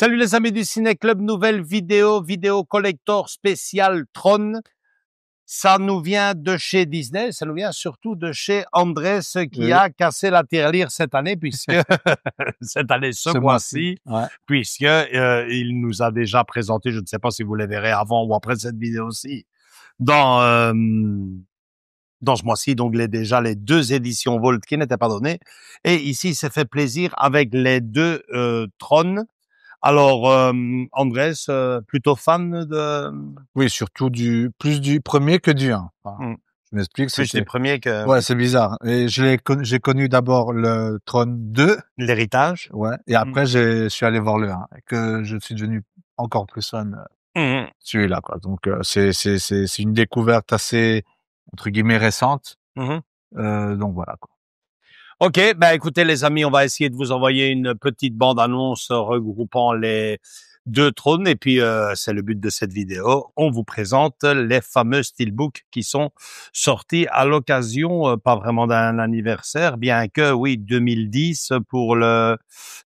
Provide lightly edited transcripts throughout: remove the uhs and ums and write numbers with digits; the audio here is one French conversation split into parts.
Salut les amis du Ciné Club, nouvelle vidéo collector spécial Tron. Ça nous vient de chez Disney, ça nous vient surtout de chez Andrés qui a cassé la tirelire cette année puisque cette année, ce mois-ci, puisque il nous a déjà présenté, je ne sais pas si vous les verrez avant ou après cette vidéo-ci, dans ce mois-ci, donc déjà les 2 éditions Volt qui n'étaient pas données. Et ici, il s'est fait plaisir avec les 2 Tron. Alors, Andrés, plutôt fan de... Oui, surtout plus du premier que du 1. Enfin, je m'explique. Plus du premier que... Ouais, c'est bizarre. Et j'ai connu d'abord le Tron 2. L'héritage. Ouais. Et après, je suis allé voir le 1. Et que je suis devenu encore plus fan celui-là, quoi. Donc, c'est une découverte assez, entre guillemets, récente. Donc, voilà, quoi. OK, ben écoutez les amis, on va essayer de vous envoyer une petite bande-annonce regroupant les 2 trônes et puis c'est le but de cette vidéo. On vous présente les fameux steelbooks qui sont sortis à l'occasion, pas vraiment d'un anniversaire, bien que oui, 2010 pour le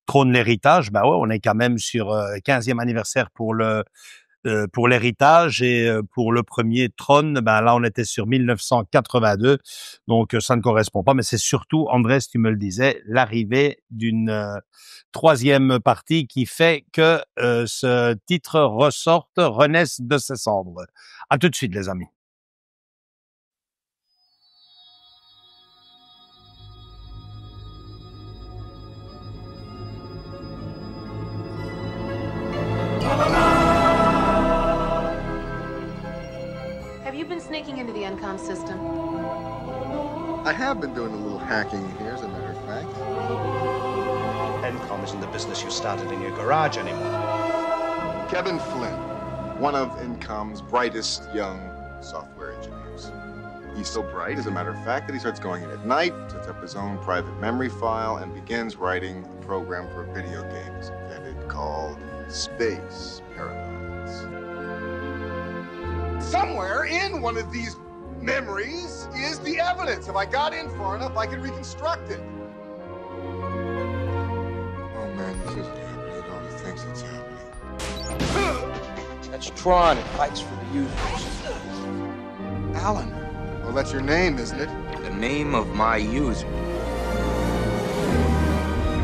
trône l'héritage. Ben ouais, on est quand même sur 15e anniversaire pour l'héritage et pour le premier Tron, ben là on était sur 1982, donc ça ne correspond pas, mais c'est surtout, Andrés, tu me le disais, l'arrivée d'une 3e partie qui fait que ce titre renaisse de ses cendres. À tout de suite les amis. Have you been sneaking into the Encom system? I have been doing a little hacking here, as a matter of fact. Encom isn't the business you started in your garage anymore. Kevin Flynn, one of Encom's brightest young software engineers. He's so bright, as a matter of fact, that he starts going in at night, sets up his own private memory file, and begins writing a program for a video game he's invented called Space Paradox. Somewhere in one of these memories is the evidence. If I got in far enough, I could reconstruct it. Oh man, this isn't happening. All the things that's happening. That's Tron. It fights for the users. Alan. Well, that's your name, isn't it? The name of my user. You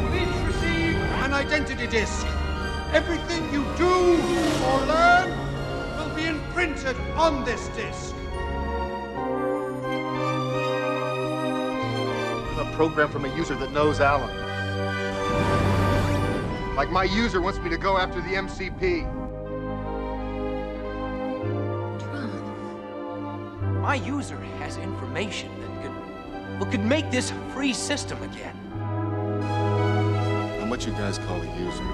will each receive an identity disc. Everything you do or learn will be imprinted on this disc. A program from a user that knows Alan. Like my user wants me to go after the MCP. My user has information that could make this a free system again. I'm what you guys call a user.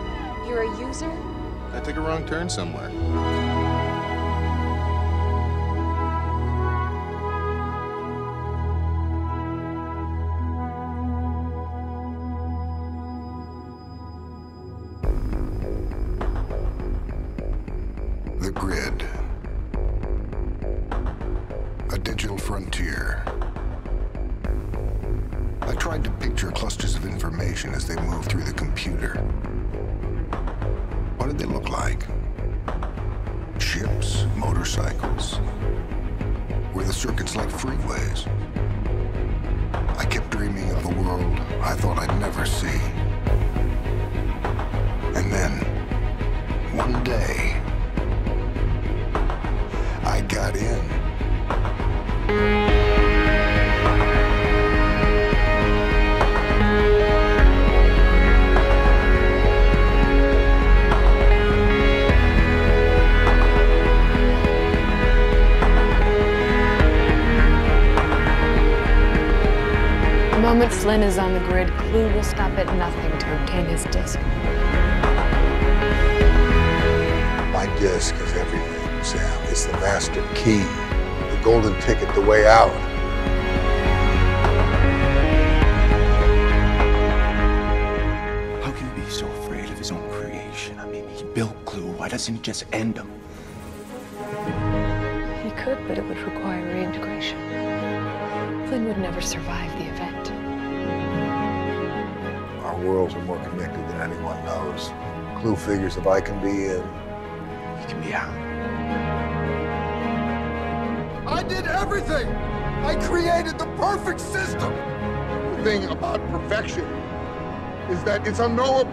You're a user? I took a wrong turn somewhere. The Grid. A digital frontier. I tried to picture clusters of information as they move through the computer. What did they look like? Ships, motorcycles? Were the circuits like freeways? I kept dreaming of a world I thought I'd never see. And then, one day, I got in. The moment Flynn is on the grid, Clue will stop at nothing to obtain his disc. My disc is everything, Sam. It's the master key, the golden ticket, the way out. How can he be so afraid of his own creation? I mean, he built Clue. Why doesn't he just end him? He could, but it would require reintegration. Flynn would never survive the event. Our worlds are more connected than anyone knows. Clue figures if I can be in. You can be out. I did everything! I created the perfect system! The thing about perfection is that it's unknowable.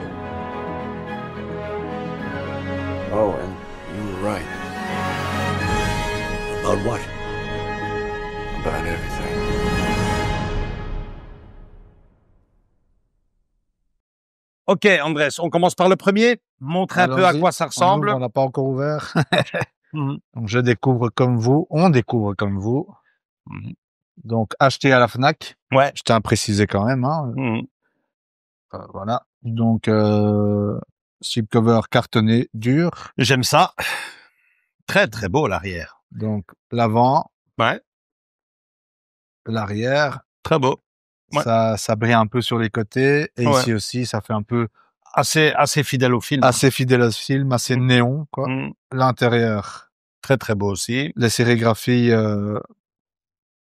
Oh, and you were right. About what? About everything. Ok, Andrés, on commence par le premier. Montre un peu à quoi ça ressemble. On n'a pas encore ouvert. Donc, je découvre comme vous. On découvre comme vous. Donc, acheté à la Fnac. Ouais. Je tiens à préciser quand même. Hein. Voilà. Donc, slipcover cartonné, dur. J'aime ça. Très, très beau, l'arrière. Donc, l'avant. Ouais. L'arrière. Très beau. Ouais. Ça brille un peu sur les côtés. Et ici aussi, ça fait un peu... Assez fidèle au film. Assez fidèle au film, assez néon, quoi. L'intérieur. Très, très beau aussi. Les sérigraphies,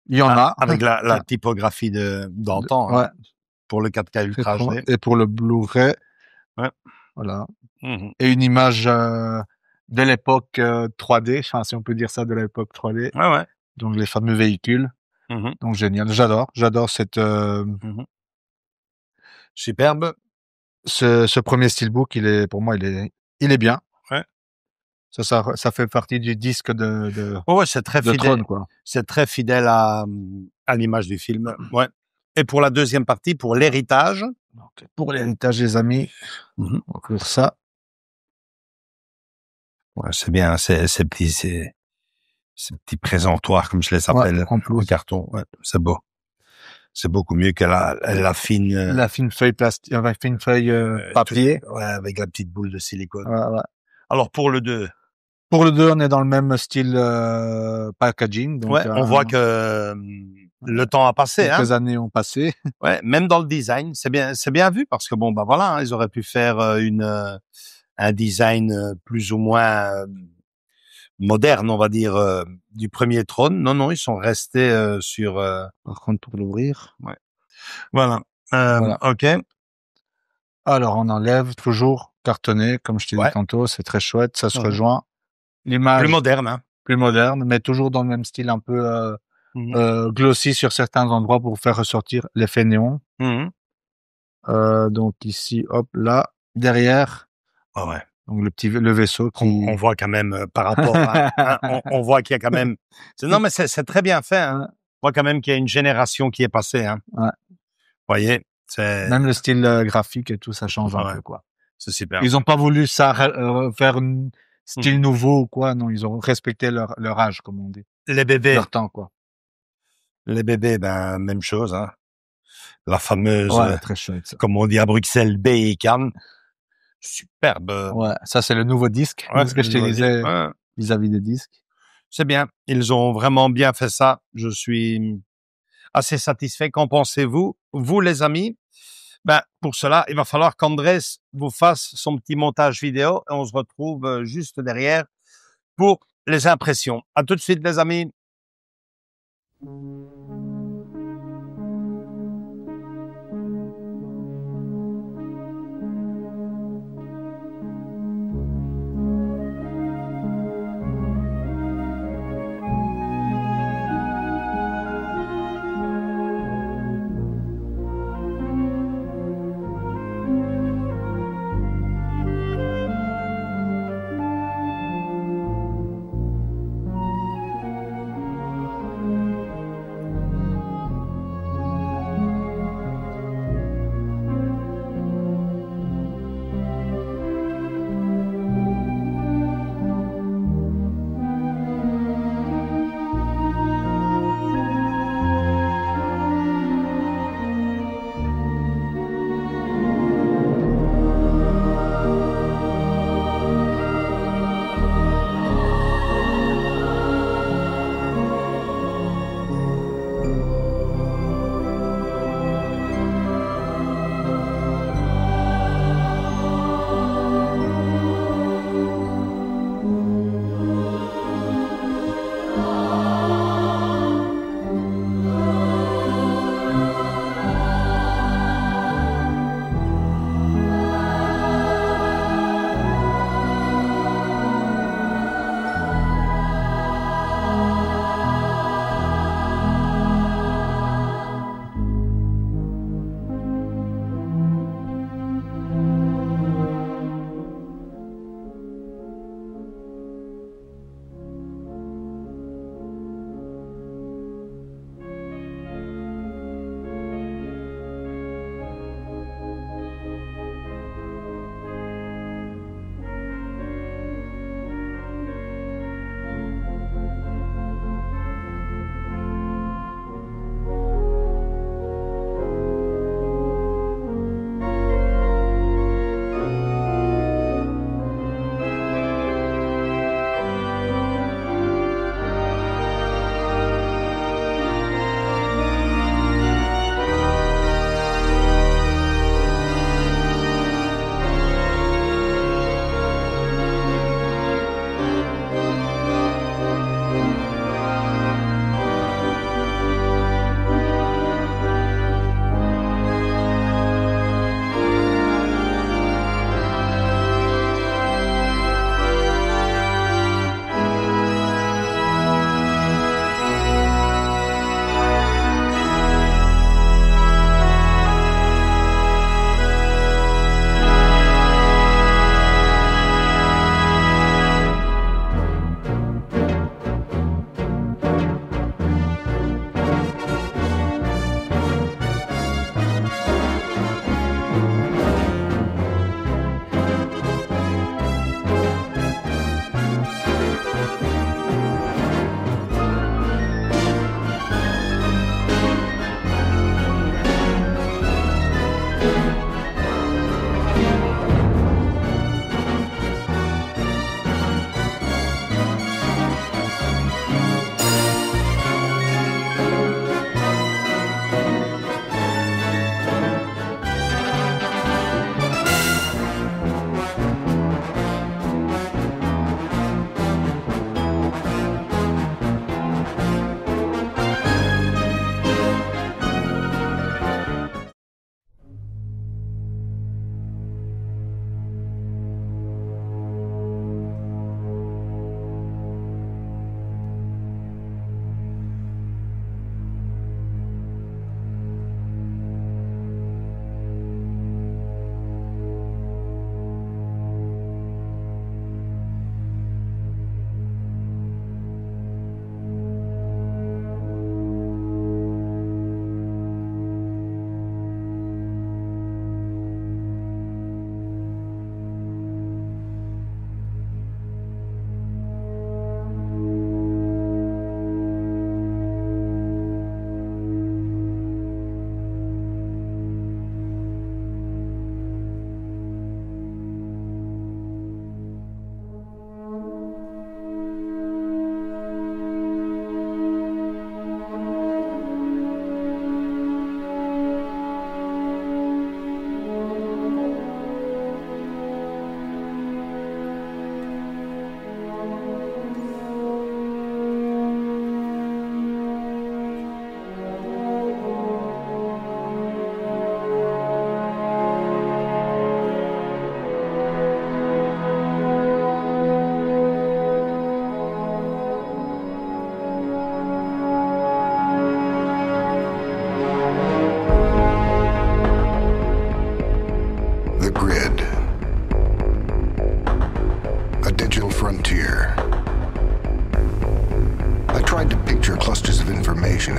il y en a. Avec la typographie d'antan. Ouais. Hein, pour le 4K Ultra HD. Et pour le Blu-ray. Ouais. Voilà. Et une image de l'époque 3D, enfin, si on peut dire ça, de l'époque 3D. Ouais, ouais. Donc, les fameux véhicules. Donc, génial. J'adore cette... Superbe. Ce premier steelbook, pour moi, il est bien. Ouais. Ça fait partie du disque de ouais, c'est très fidèle. Tron, quoi. C'est très fidèle à l'image du film. Ouais. Et pour la deuxième partie, pour l'héritage. Donc, pour l'héritage, les amis, on va faire ça. Ouais, c'est bien, ces petits présentoirs, comme je les appelle, en carton. Ouais, c'est beau. C'est beaucoup mieux que la fine... La fine feuille plastique, fine feuille papier. Ouais, avec la petite boule de silicone. Ouais. Alors, pour le 2. Pour le 2, on est dans le même style packaging. Donc, ouais, on voit que le temps a passé. Quelques années ont passé. Ouais, même dans le design, c'est bien vu parce que bon, bah voilà, hein, ils auraient pu faire un design plus ou moins moderne, on va dire, du premier trône. Non, ils sont restés sur... Par contre, pour l'ouvrir. Ouais. Voilà. Ok. Alors, on enlève toujours cartonné, comme je t'ai dit tantôt. C'est très chouette, ça se rejoint. L'image... Plus moderne, hein. Plus moderne, mais toujours dans le même style un peu glossy sur certains endroits pour faire ressortir l'effet néon. Donc ici, hop, là, derrière. Oh ouais. Donc le vaisseau qui... On voit quand même par rapport à... on voit qu'il y a quand même... Non, mais c'est très bien fait. Hein. On voit quand même qu'il y a une génération qui est passée. Hein. Ouais. Vous voyez, même le style graphique et tout, ça change un peu, quoi. C'est super. Ils ont pas voulu ça faire un style nouveau ou quoi. Non, ils ont respecté leur âge, comme on dit. Les bébés. Leur temps, quoi. Les bébés, ben, même chose. Hein. La fameuse, très chouette, comme on dit à Bruxelles, Bacon. Superbe. Ouais, ça c'est le nouveau disque. C'est ce que je te disais vis-à-vis des disques. C'est bien. Ils ont vraiment bien fait ça. Je suis assez satisfait. Qu'en pensez-vous, vous les amis? Ben, pour cela, il va falloir qu'Andrés vous fasse son petit montage vidéo et on se retrouve juste derrière pour les impressions. À tout de suite, les amis.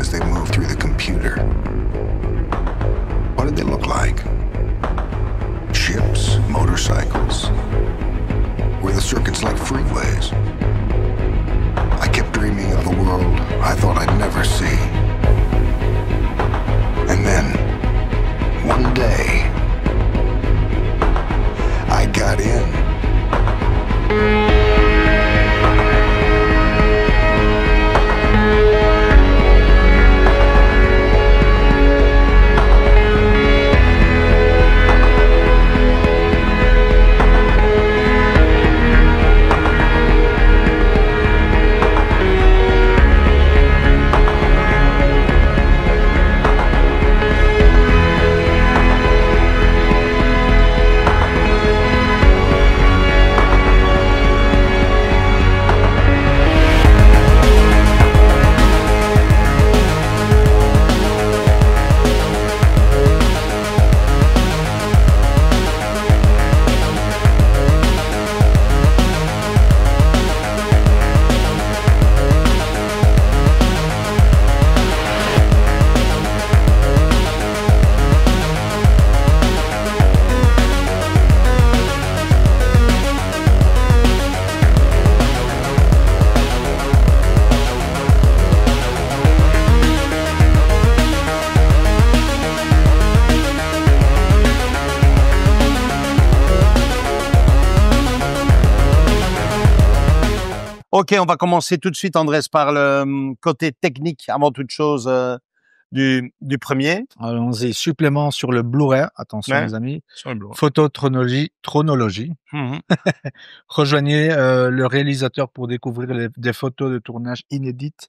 as they moved through the computer. What did they look like? Ships, motorcycles? Were the circuits like freeways? I kept dreaming of a world I thought I'd never see. And then, one day, I got in. Ok, on va commencer tout de suite, Andrés, par le côté technique, avant toute chose, du premier. Allons-y. Supplément sur le Blu-ray. Attention, Ouais. les amis. Sur le Blu-ray. Chronologie. Rejoignez le réalisateur pour découvrir des photos de tournage inédites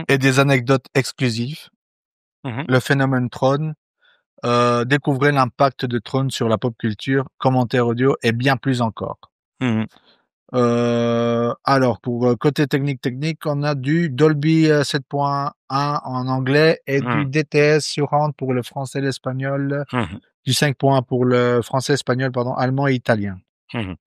et des anecdotes exclusives. Le phénomène Tron. Découvrez l'impact de Tron sur la pop culture, commentaires audio et bien plus encore. Alors, pour côté technique, on a du Dolby 7.1 en anglais et du DTS Surround pour le français et l'espagnol, du 5.1 pour le français, espagnol, allemand et italien. Donc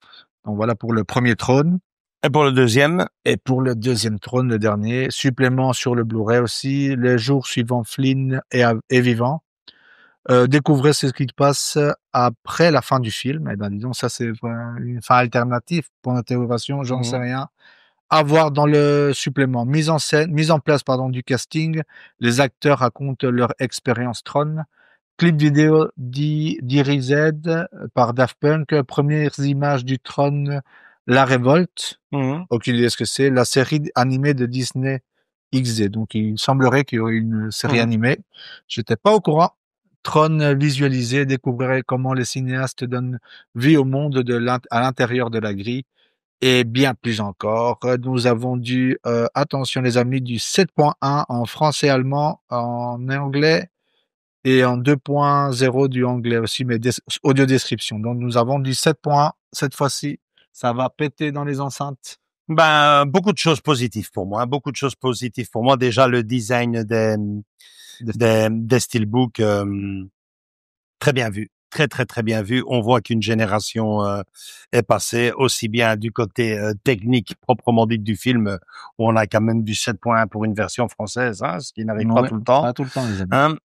voilà pour le premier Tron. Et pour le deuxième? Et pour le deuxième Tron, le dernier, supplément sur le Blu-ray aussi, les jours suivants Flynn est vivant. Découvrez ce qui se passe après la fin du film. Eh ben, disons, ça, c'est une fin alternative, point d'interrogation, j'en sais rien. À voir dans le supplément. Mise en place, du casting. Les acteurs racontent leur expérience Tron. Clip vidéo d'Irized par Daft Punk. Premières images du Tron, La Révolte. Aucune idée de ce que c'est. La série animée de Disney XD. Donc, il semblerait qu'il y aurait une série animée. J'étais pas au courant. Tron visualisé, découvrirez comment les cinéastes donnent vie au monde à l'intérieur de la grille et bien plus encore. Nous avons attention les amis, du 7.1 en français, allemand, en anglais et en 2.0 du anglais aussi, mais audio description. Donc nous avons du 7.1 cette fois-ci. Ça va péter dans les enceintes. Ben, beaucoup de choses positives pour moi. Déjà, le design des steelbooks, très bien vu. Très bien vu. On voit qu'une génération est passée, aussi bien du côté technique proprement dit du film, où on a quand même du 7.1 pour une version française, ce qui n'arrive pas tout le temps. Pas tout le temps, les amis.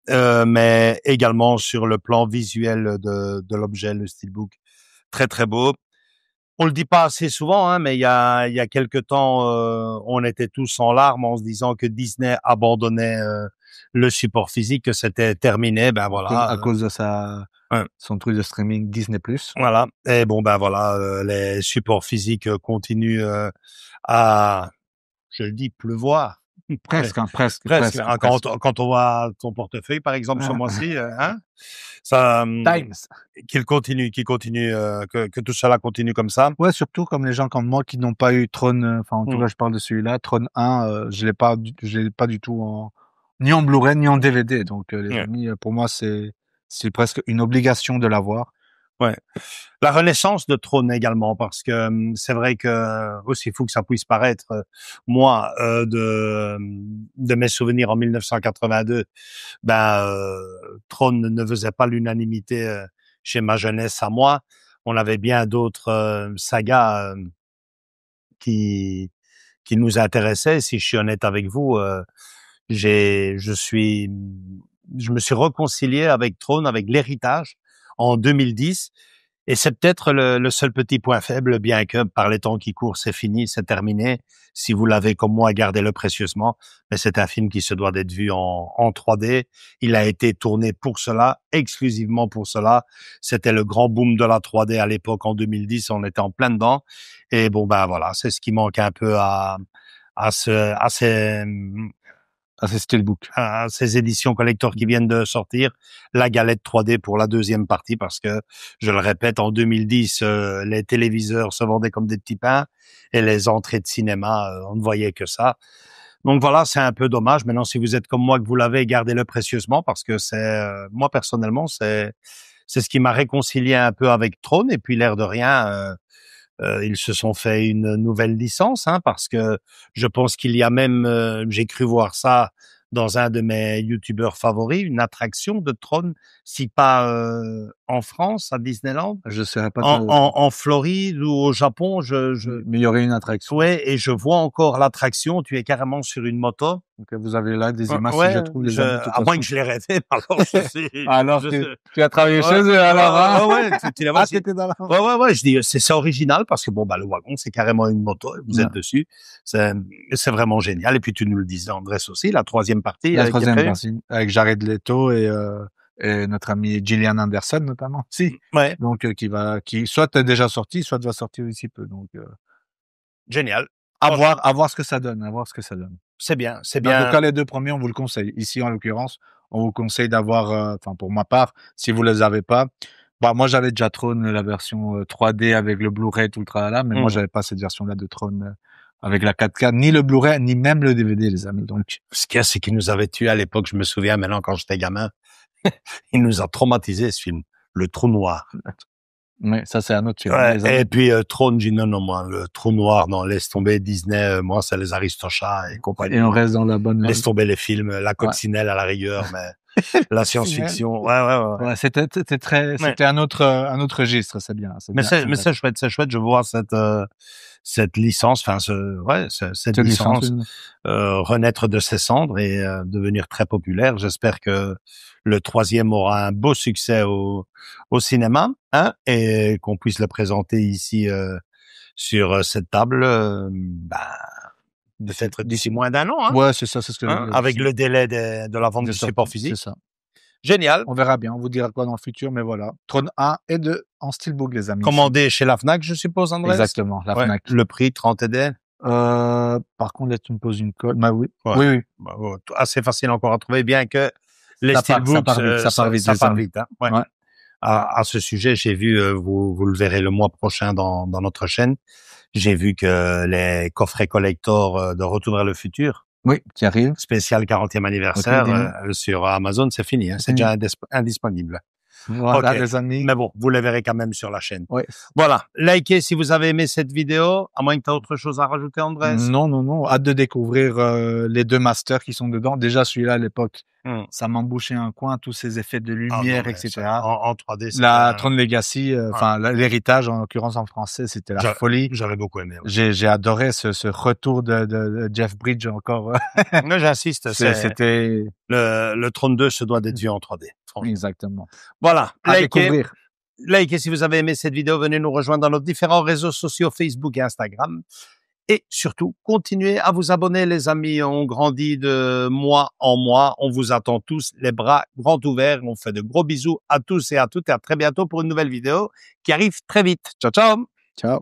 Mais également sur le plan visuel de l'objet, le steelbook. Très beau. On le dit pas assez souvent, mais il y a quelque temps, on était tous en larmes en se disant que Disney abandonnait le support physique, que c'était terminé. Ben voilà. À cause de son truc de streaming Disney+. Voilà. Et bon, ben voilà, les supports physiques continuent à, je le dis, pleuvoir. Presque. Quand on voit ton portefeuille, par exemple, ce mois-ci, ça, qu'il continue, que tout cela continue comme ça. Ouais, surtout comme les gens comme moi qui n'ont pas eu Tron, en tout cas, je parle de celui-là, Tron 1, je l'ai pas du tout ni en Blu-ray, ni en DVD. Donc, les amis, pour moi, c'est presque une obligation de l'avoir. Ouais. La renaissance de Tron également, parce que c'est vrai que, aussi fou que ça puisse paraître, moi, de mes souvenirs en 1982, Tron ne faisait pas l'unanimité chez ma jeunesse à moi. On avait bien d'autres sagas qui nous intéressaient. Si je suis honnête avec vous, je me suis réconcilié avec Throne, avec l'héritage en 2010. Et c'est peut-être le seul petit point faible, bien que par les temps qui courent, c'est fini, c'est terminé. Si vous l'avez comme moi, gardez-le précieusement. Mais c'est un film qui se doit d'être vu en 3D. Il a été tourné pour cela, exclusivement pour cela. C'était le grand boom de la 3D à l'époque, en 2010. On était en plein dedans. Et bon, ben voilà, c'est ce qui manque un peu à ces steelbooks, à ces éditions collector qui viennent de sortir, la galette 3D pour la deuxième partie, parce que, je le répète, en 2010, les téléviseurs se vendaient comme des petits pains et les entrées de cinéma, on ne voyait que ça. Donc voilà, c'est un peu dommage. Maintenant, si vous êtes comme moi, que vous l'avez, gardez-le précieusement, parce que c'est, moi personnellement, c'est ce qui m'a réconcilié un peu avec Throne. Et puis l'air de rien, ils se sont fait une nouvelle licence, hein, parce que je pense qu'il y a même, j'ai cru voir ça dans un de mes youtubeurs favoris, une attraction de Throne, si pas en France, à Disneyland, je saurais pas en Floride ou au Japon, mais il y aurait une attraction. Ouais, et je vois encore l'attraction. Tu es carrément sur une moto. Donc vous avez là des images, ouais, si je trouve les amis, à moins que je l'ai rêvé. Alors tu as travaillé chez eux, alors. Hein ouais, tu l'as vu. T'étais dans la... Ouais. Je dis, c'est original parce que bon, bah le wagon, c'est carrément une moto. Vous êtes dessus. C'est vraiment génial. Et puis tu nous le disais, Andrés aussi, la troisième partie. La troisième partie avec Jared Leto et notre ami Gillian Anderson notamment. Si. Ouais. Donc qui soit est déjà sorti, soit va sortir d'ici peu. Donc génial. À voir ce que ça donne. C'est bien. En tout cas, les deux premiers, on vous le conseille. Ici, en l'occurrence, on vous conseille d'avoir, pour ma part, si vous les avez pas, moi, j'avais déjà Throne, la version 3D avec le Blu-ray, tout le tralala, mais moi, j'avais pas cette version-là de Throne avec la 4K, ni le Blu-ray, ni même le DVD, les amis. Donc, ce qu'il y a, c'est qu'il nous avait tués à l'époque. Je me souviens maintenant quand j'étais gamin. Il nous a traumatisé ce film, Le Trou Noir. Oui, ça c'est un autre film. Ouais, et puis Throne, j'ai dit non, moi, le Trou Noir, non, laisse tomber Disney, moi c'est les Aristochats et compagnie. Et on reste dans la bonne. Laisse tomber les films, la coccinelle à la rigueur, mais la science-fiction, ouais. C'était un autre registre, c'est bien. Mais c'est chouette, je vois cette licence, enfin cette licence renaître de ses cendres et devenir très populaire. J'espère que le troisième aura un beau succès au cinéma, hein, et qu'on puisse le présenter ici sur cette table, peut-être d'ici moins d'un an. Hein, ouais, c'est ça, c'est ce que avec le délai de la vente du support physique. C'est ça. Génial. On verra bien, on vous dira quoi dans le futur, mais voilà. Throne 1 et 2 en steelbook, les amis. Commandé chez la Fnac, je suppose, Andrés. Exactement, la Fnac. Le prix, 30 ED. Par contre, là, tu me poses une colle. Bah oui. Ouais. Oui. Bah, assez facile encore à trouver, bien que les steelbooks, ça part vite. Hein. Ouais. À ce sujet, j'ai vu, vous le verrez le mois prochain dans notre chaîne, j'ai vu que les coffrets collector de Retour vers le futur, oui, qui arrive, spécial 40e anniversaire, sur Amazon, c'est fini, hein, c'est déjà indisponible. Voilà, les amis. Mais bon, vous les verrez quand même sur la chaîne. Oui. Voilà. Likez si vous avez aimé cette vidéo. À moins que tu aies autre chose à rajouter, Andrés. Non. Hâte de découvrir les deux masters qui sont dedans. Déjà, celui-là, à l'époque, ça m'embouchait un coin, tous ces effets de lumière, etc. Ça, en 3D, la Throne Legacy, l'héritage, en l'occurrence en français, c'était la folie. J'avais beaucoup aimé. Ouais. J'ai adoré ce retour de Jeff Bridges encore. Moi, j'insiste. C'était le Throne 2 se doit d'être vu en 3D. Exactement. Voilà. À découvrir. Likez si vous avez aimé cette vidéo. Venez nous rejoindre dans nos différents réseaux sociaux, Facebook et Instagram. Et surtout, continuez à vous abonner, les amis. On grandit de mois en mois. On vous attend tous, les bras grands ouverts. On fait de gros bisous à tous et à toutes. Et à très bientôt pour une nouvelle vidéo qui arrive très vite. Ciao, ciao. Ciao.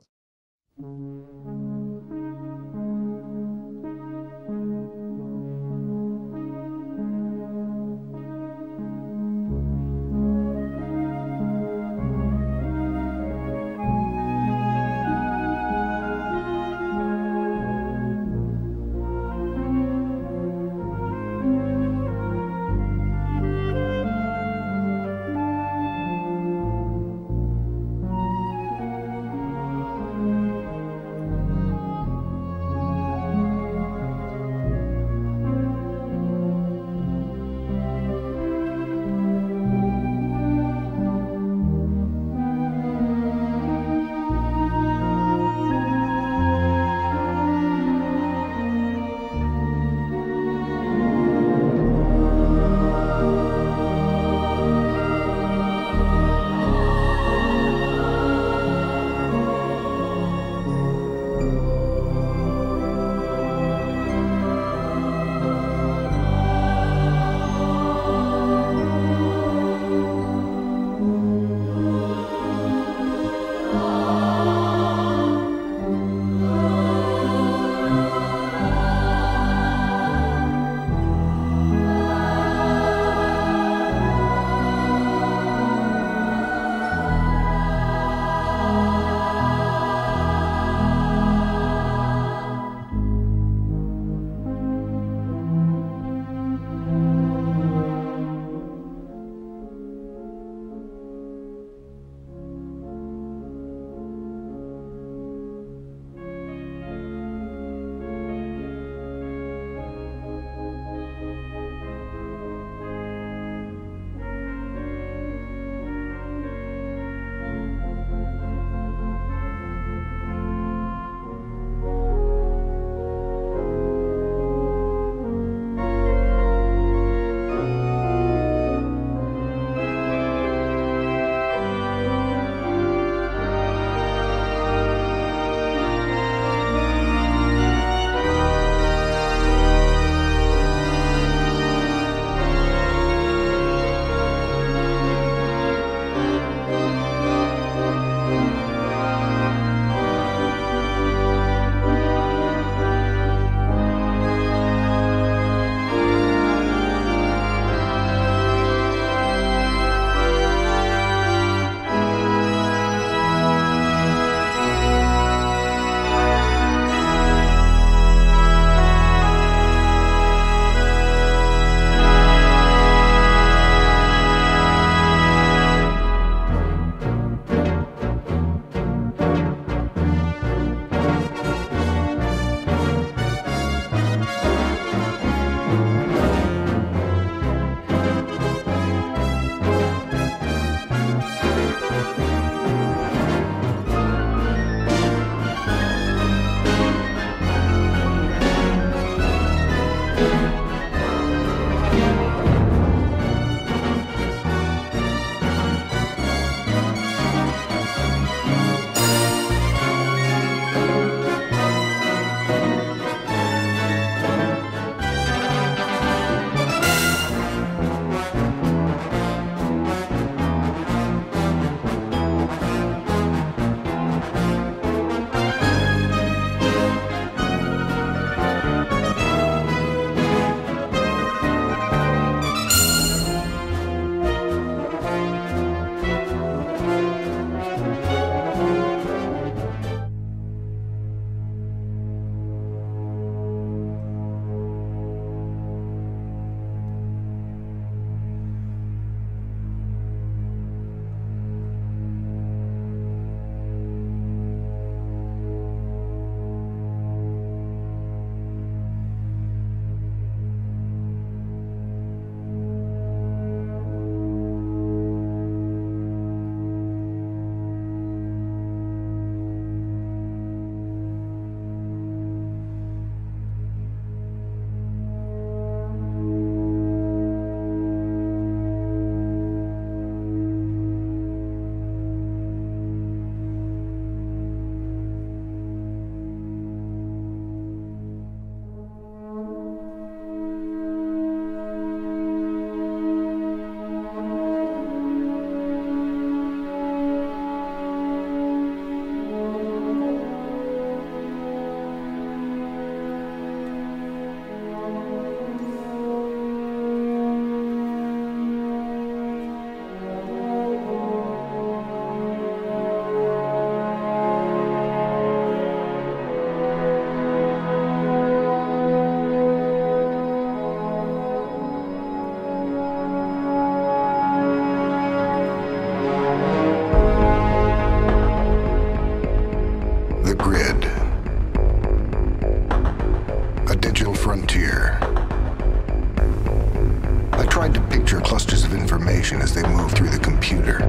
tried to picture clusters of information as they moved through the computer.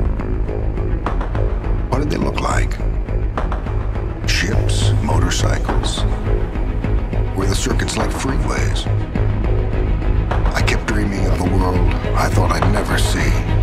What did they look like? Ships, motorcycles? Were the circuits like freeways? I kept dreaming of a world I thought I'd never see.